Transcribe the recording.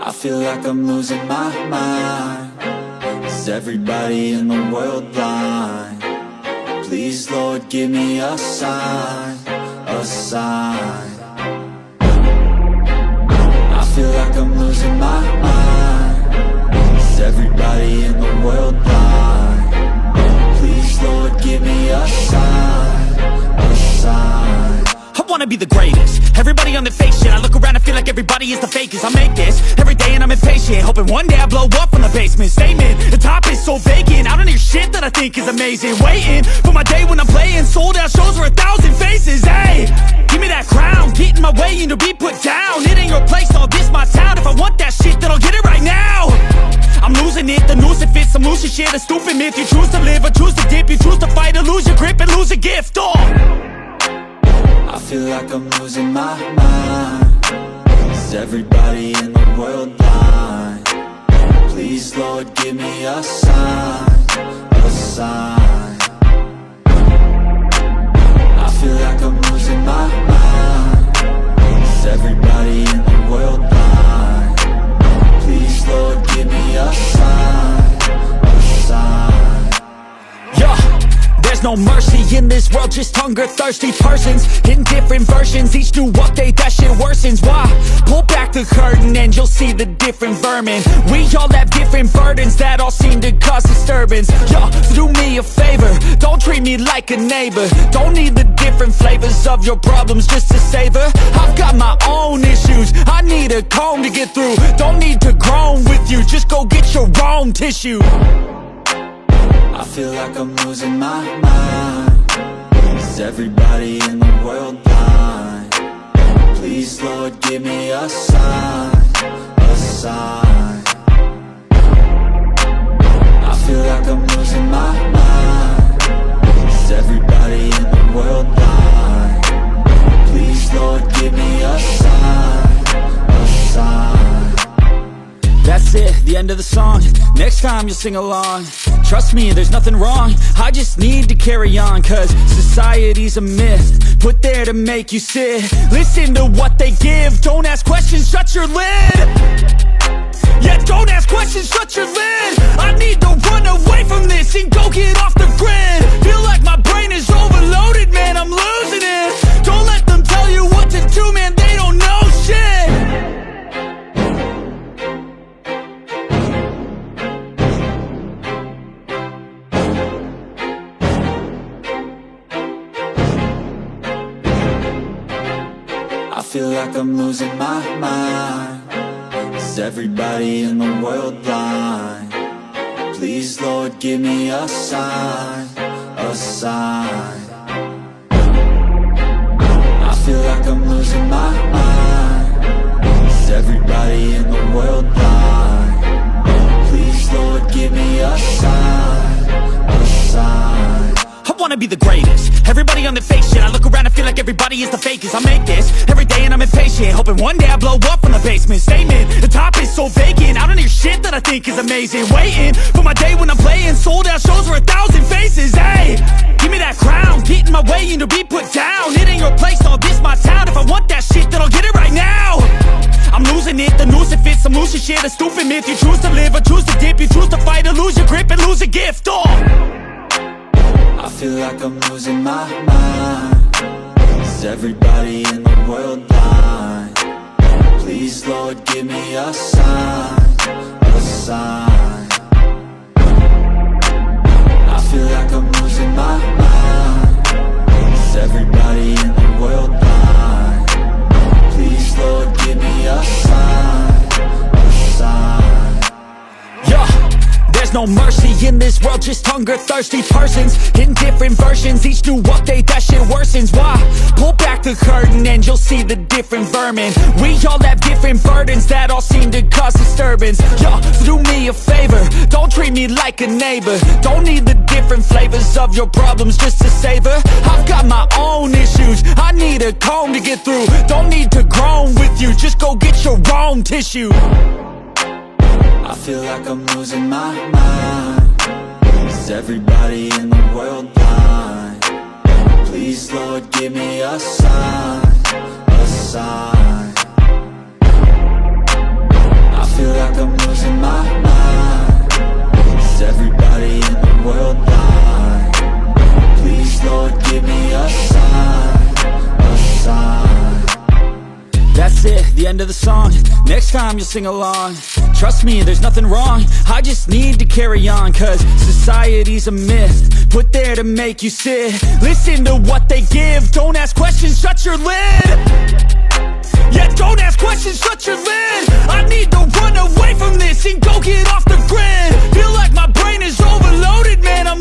I feel like I'm losing my mind. Is everybody in the world blind? Please, Lord, give me a sign, a sign. I feel like I'm losing my mind. Is everybody in the world blind? Please, Lord, give me a sign, a sign. I wanna be the greatest. Everybody on the fake shit. I look around and feel like everybody is the fakest. I make this every day and I'm impatient, hoping one day I blow up from the basement. Statement, the top is so vacant. I don't hear shit that I think is amazing. Waiting for my day when I'm playing sold out shows for 1,000 faces. Hey, give me that crown, get in my way and to be put down. It ain't your place, all this my town. If I want that shit, then I'll get it right now. I'm losing it, the noose it fits. I'm losing shit, a stupid myth. You choose to live or choose to dip. You choose to fight or lose your grip and lose a gift. I feel like I'm losing my mind. Is everybody in the world blind? Please, Lord, give me a sign, a sign. I feel like I'm losing my mind. Is everybody in the world blind? Please, Lord, give me a sign, a sign. Yeah. There's no mercy in this world, just hunger-thirsty persons in different versions. Each new update, that shit worsens. Why? Pull back the curtain and you'll see the different vermin. We all have different burdens that all seem to cause disturbance. Yo, so do me a favor, don't treat me like a neighbor. Don't need the different flavors of your problems just to savor. I've got my own issues, I need a comb to get through. Don't need to groan with you, just go get your own tissue. I feel like I'm losing my mind. Is everybody in the world blind? Please, Lord, give me a sign, a sign. I feel like I'm losing my mind. Is everybody in the world blind? Please, Lord, give me a sign, a sign. That's it, the end of the song. Next time you'll sing along. Trust me, there's nothing wrong. I just need to carry on, cause society's a myth put there to make you sit. Listen to what they give. Don't ask questions, shut your lid. Yeah, don't ask questions, shut your lid. I need to run away from this and go get off the grid. Feel like my brain is overloaded, man, I'm losing it. Don't let them tell you what to do, man, they don't know shit. I feel like I'm losing my mind. Is everybody in the world blind? Please, Lord, give me a sign, a sign. I feel like I'm losing my mind. Is everybody in the world blind? Please, Lord, give me a sign, a sign. I wanna be the greatest. Everybody on the fake shit. I look around and feel like everybody is the fakest. I make this every day and I'm impatient, hoping one day I blow up from the basement. Statement, the top is so vacant. I don't hear shit that I think is amazing. Waiting for my day when I'm playing sold out shows for 1,000 faces. Hey, give me that crown, get in my way and to be put down. It ain't your place, all this my town. If I want that shit, then I'll get it right now. I'm losing it, the noose it fits. I'm losing shit, a stupid myth. You choose to live or choose to dip. You choose to fight or lose your grip and lose a gift. I feel like I'm losing my mind. Is everybody in the world blind? Please, Lord, give me a sign, a sign. I feel like I'm losing my mind. Is everybody in the world blind? Please, Lord, give me a sign, a sign. Yeah. There's no mercy in this world, just hunger-thirsty persons in different versions. Each new update, that shit worsens. Why? Pull back the curtain and you'll see the different vermin. We all have different burdens that all seem to cause disturbance. Yo, so do me a favor, don't treat me like a neighbor. Don't need the different flavors of your problems just to savor. I've got my own issues, I need a comb to get through. Don't need to groan with you, just go get your own tissue. I feel like I'm losing my mind. Is everybody in the world blind? Please, Lord, give me a sign, a sign. I feel end of the song. Next time you'll sing along. Trust me, there's nothing wrong. I just need to carry on, cause society's a myth put there to make you sit. Listen to what they give. Don't ask questions, shut your lid. Yeah, don't ask questions, shut your lid. I need to run away from this and go get off the grid. Feel like my brain is overloaded, man, I'm